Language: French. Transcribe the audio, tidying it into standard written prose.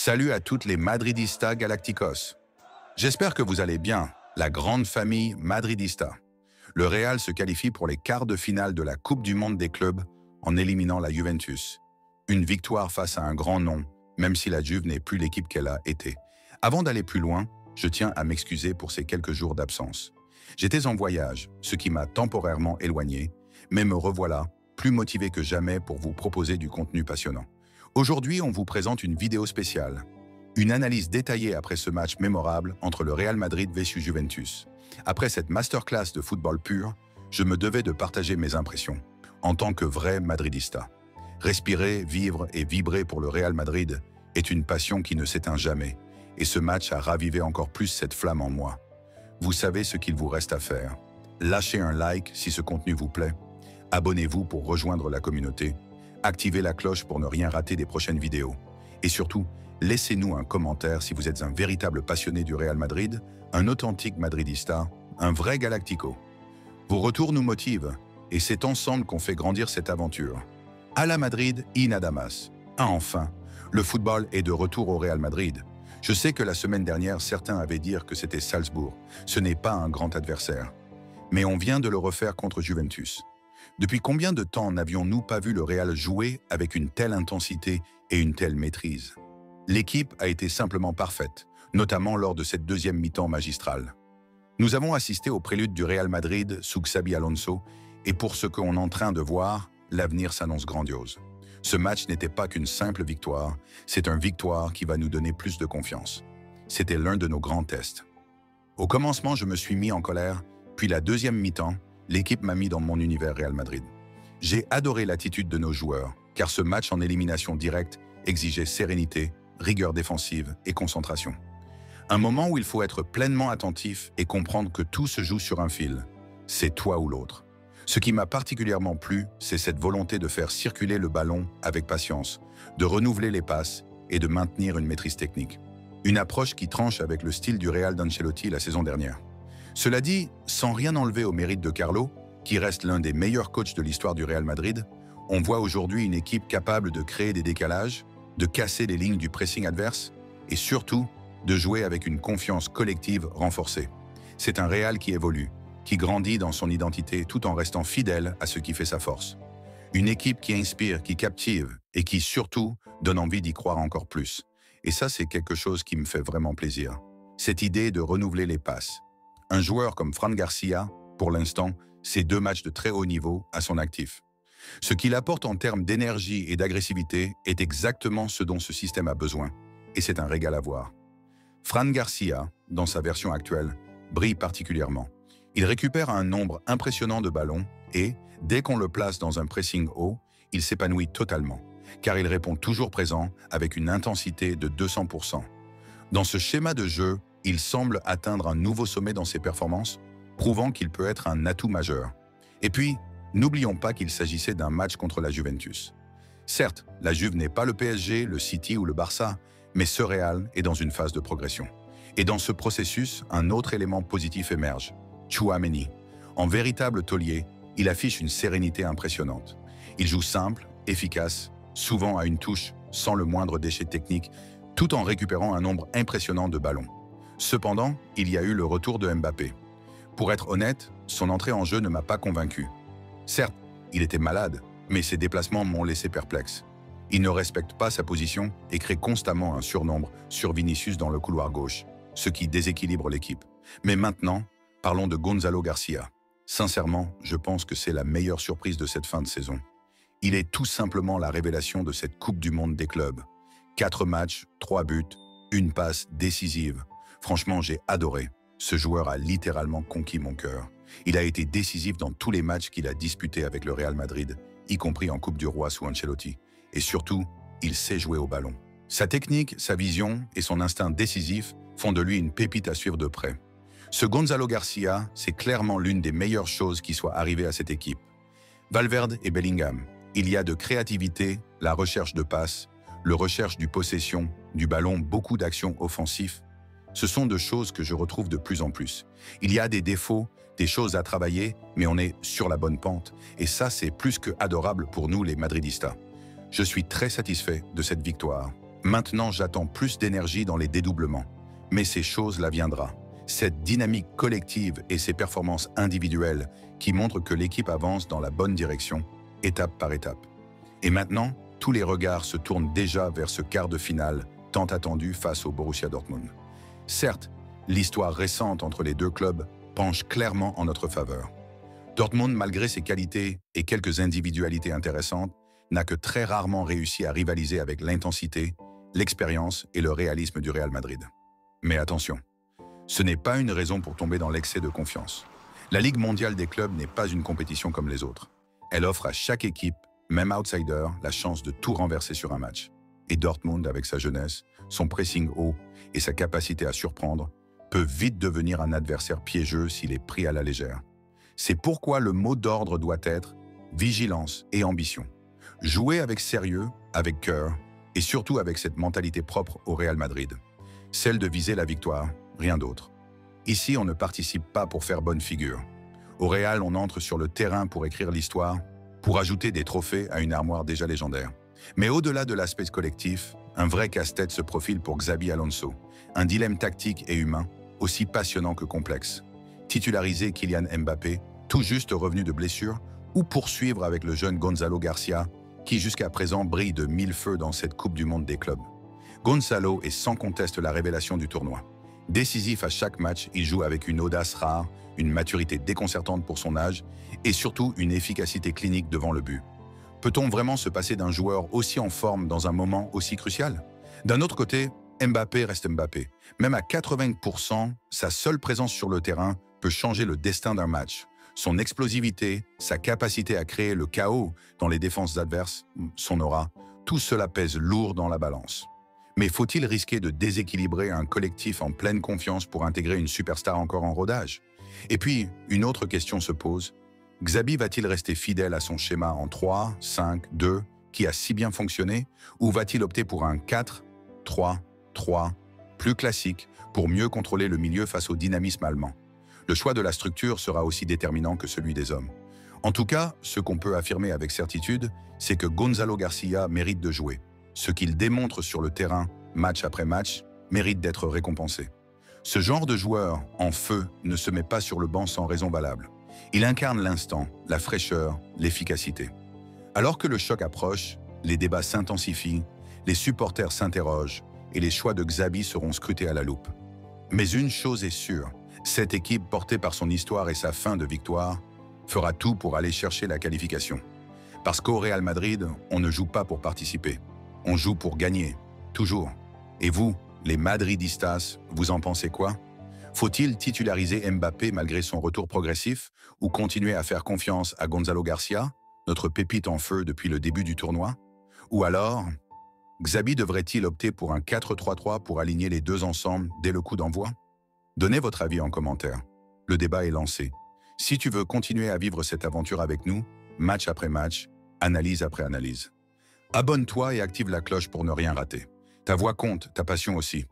Salut à toutes les Madridistas Galacticos. J'espère que vous allez bien, la grande famille Madridista. Le Real se qualifie pour les quarts de finale de la Coupe du Monde des clubs en éliminant la Juventus. Une victoire face à un grand nom, même si la Juve n'est plus l'équipe qu'elle a été. Avant d'aller plus loin, je tiens à m'excuser pour ces quelques jours d'absence. J'étais en voyage, ce qui m'a temporairement éloigné, mais me revoilà, plus motivé que jamais pour vous proposer du contenu passionnant. Aujourd'hui, on vous présente une vidéo spéciale. Une analyse détaillée après ce match mémorable entre le Real Madrid versus Juventus. Après cette masterclass de football pur, je me devais de partager mes impressions, en tant que vrai madridista. Respirer, vivre et vibrer pour le Real Madrid est une passion qui ne s'éteint jamais, et ce match a ravivé encore plus cette flamme en moi. Vous savez ce qu'il vous reste à faire. Lâchez un like si ce contenu vous plaît. Abonnez-vous pour rejoindre la communauté. Activez la cloche pour ne rien rater des prochaines vidéos. Et surtout, laissez-nous un commentaire si vous êtes un véritable passionné du Real Madrid, un authentique madridista, un vrai galactico. Vos retours nous motivent, et c'est ensemble qu'on fait grandir cette aventure. À la Madrid y nada más. Enfin, le football est de retour au Real Madrid. Je sais que la semaine dernière, certains avaient dit que c'était Salzbourg. Ce n'est pas un grand adversaire. Mais on vient de le refaire contre Juventus. Depuis combien de temps n'avions-nous pas vu le Real jouer avec une telle intensité et une telle maîtrise? L'équipe a été simplement parfaite, notamment lors de cette deuxième mi-temps magistrale. Nous avons assisté au prélude du Real Madrid sous Xabi Alonso, et pour ce qu'on est en train de voir, l'avenir s'annonce grandiose. Ce match n'était pas qu'une simple victoire, c'est une victoire qui va nous donner plus de confiance. C'était l'un de nos grands tests. Au commencement, je me suis mis en colère, puis la deuxième mi-temps, l'équipe m'a mis dans mon univers Real Madrid. J'ai adoré l'attitude de nos joueurs, car ce match en élimination directe exigeait sérénité, rigueur défensive et concentration. Un moment où il faut être pleinement attentif et comprendre que tout se joue sur un fil. C'est toi ou l'autre. Ce qui m'a particulièrement plu, c'est cette volonté de faire circuler le ballon avec patience, de renouveler les passes et de maintenir une maîtrise technique. Une approche qui tranche avec le style du Real d'Ancelotti la saison dernière. Cela dit, sans rien enlever au mérite de Carlo, qui reste l'un des meilleurs coachs de l'histoire du Real Madrid, on voit aujourd'hui une équipe capable de créer des décalages, de casser les lignes du pressing adverse et surtout de jouer avec une confiance collective renforcée. C'est un Real qui évolue, qui grandit dans son identité tout en restant fidèle à ce qui fait sa force. Une équipe qui inspire, qui captive et qui surtout donne envie d'y croire encore plus. Et ça, c'est quelque chose qui me fait vraiment plaisir. Cette idée de renouveler les passes. Un joueur comme Fran Garcia, pour l'instant, c'est 2 matchs de très haut niveau à son actif. Ce qu'il apporte en termes d'énergie et d'agressivité est exactement ce dont ce système a besoin, et c'est un régal à voir. Fran Garcia, dans sa version actuelle, brille particulièrement. Il récupère un nombre impressionnant de ballons et, dès qu'on le place dans un pressing haut, il s'épanouit totalement, car il répond toujours présent avec une intensité de 200%. Dans ce schéma de jeu, il semble atteindre un nouveau sommet dans ses performances, prouvant qu'il peut être un atout majeur. Et puis, n'oublions pas qu'il s'agissait d'un match contre la Juventus. Certes, la Juve n'est pas le PSG, le City ou le Barça, mais ce Real est dans une phase de progression. Et dans ce processus, un autre élément positif émerge, Tchouaméni. En véritable taulier, il affiche une sérénité impressionnante. Il joue simple, efficace, souvent à une touche, sans le moindre déchet technique, tout en récupérant un nombre impressionnant de ballons. Cependant, il y a eu le retour de Mbappé. Pour être honnête, son entrée en jeu ne m'a pas convaincu. Certes, il était malade, mais ses déplacements m'ont laissé perplexe. Il ne respecte pas sa position et crée constamment un surnombre sur Vinicius dans le couloir gauche, ce qui déséquilibre l'équipe. Mais maintenant, parlons de Gonzalo Garcia. Sincèrement, je pense que c'est la meilleure surprise de cette fin de saison. Il est tout simplement la révélation de cette Coupe du Monde des clubs. 4 matchs, 3 buts, 1 passe décisive. Franchement, j'ai adoré. Ce joueur a littéralement conquis mon cœur. Il a été décisif dans tous les matchs qu'il a disputés avec le Real Madrid, y compris en Coupe du Roi sous Ancelotti. Et surtout, il sait jouer au ballon. Sa technique, sa vision et son instinct décisif font de lui une pépite à suivre de près. Ce Gonzalo Garcia, c'est clairement l'une des meilleures choses qui soit arrivée à cette équipe. Valverde et Bellingham, il y a de créativité, la recherche de passes, le recherche du possession, du ballon, beaucoup d'actions offensives. Ce sont de choses que je retrouve de plus en plus. Il y a des défauts, des choses à travailler, mais on est sur la bonne pente. Et ça, c'est plus que adorable pour nous les Madridistas. Je suis très satisfait de cette victoire. Maintenant, j'attends plus d'énergie dans les dédoublements. Mais ces choses-là viendra. Cette dynamique collective et ces performances individuelles qui montrent que l'équipe avance dans la bonne direction, étape par étape. Et maintenant, tous les regards se tournent déjà vers ce quart de finale tant attendu face au Borussia Dortmund. Certes, l'histoire récente entre les deux clubs penche clairement en notre faveur. Dortmund, malgré ses qualités et quelques individualités intéressantes, n'a que très rarement réussi à rivaliser avec l'intensité, l'expérience et le réalisme du Real Madrid. Mais attention, ce n'est pas une raison pour tomber dans l'excès de confiance. La Ligue mondiale des clubs n'est pas une compétition comme les autres. Elle offre à chaque équipe, même outsider, la chance de tout renverser sur un match. Et Dortmund, avec sa jeunesse, son pressing haut et sa capacité à surprendre, peut vite devenir un adversaire piégeux s'il est pris à la légère. C'est pourquoi le mot d'ordre doit être vigilance et ambition. Jouer avec sérieux, avec cœur, et surtout avec cette mentalité propre au Real Madrid. Celle de viser la victoire, rien d'autre. Ici, on ne participe pas pour faire bonne figure. Au Real, on entre sur le terrain pour écrire l'histoire, pour ajouter des trophées à une armoire déjà légendaire. Mais au-delà de l'aspect collectif, un vrai casse-tête se profile pour Xabi Alonso, un dilemme tactique et humain, aussi passionnant que complexe. Titulariser Kylian Mbappé, tout juste revenu de blessure, ou poursuivre avec le jeune Gonzalo Garcia, qui jusqu'à présent brille de mille feux dans cette Coupe du Monde des clubs. Gonzalo est sans conteste la révélation du tournoi. Décisif à chaque match, il joue avec une audace rare, une maturité déconcertante pour son âge et surtout une efficacité clinique devant le but. Peut-on vraiment se passer d'un joueur aussi en forme dans un moment aussi crucial? D'un autre côté, Mbappé reste Mbappé. Même à 80%, sa seule présence sur le terrain peut changer le destin d'un match. Son explosivité, sa capacité à créer le chaos dans les défenses adverses, son aura, tout cela pèse lourd dans la balance. Mais faut-il risquer de déséquilibrer un collectif en pleine confiance pour intégrer une superstar encore en rodage? Et puis, une autre question se pose. Xabi va-t-il rester fidèle à son schéma en 3, 5, 2, qui a si bien fonctionné, ou va-t-il opter pour un 4, 3, 3, plus classique, pour mieux contrôler le milieu face au dynamisme allemand? Le choix de la structure sera aussi déterminant que celui des hommes. En tout cas, ce qu'on peut affirmer avec certitude, c'est que Gonzalo Garcia mérite de jouer. Ce qu'il démontre sur le terrain, match après match, mérite d'être récompensé. Ce genre de joueur, en feu, ne se met pas sur le banc sans raison valable. Il incarne l'instant, la fraîcheur, l'efficacité. Alors que le choc approche, les débats s'intensifient, les supporters s'interrogent et les choix de Xabi seront scrutés à la loupe. Mais une chose est sûre, cette équipe, portée par son histoire et sa fin de victoire, fera tout pour aller chercher la qualification. Parce qu'au Real Madrid, on ne joue pas pour participer. On joue pour gagner, toujours. Et vous, les Madridistas, vous en pensez quoi? Faut-il titulariser Mbappé malgré son retour progressif ou continuer à faire confiance à Gonzalo Garcia, notre pépite en feu depuis le début du tournoi? Ou alors, Xabi devrait-il opter pour un 4-3-3 pour aligner les deux ensemble dès le coup d'envoi? Donnez votre avis en commentaire. Le débat est lancé. Si tu veux continuer à vivre cette aventure avec nous, match après match, analyse après analyse. Abonne-toi et active la cloche pour ne rien rater. Ta voix compte, ta passion aussi.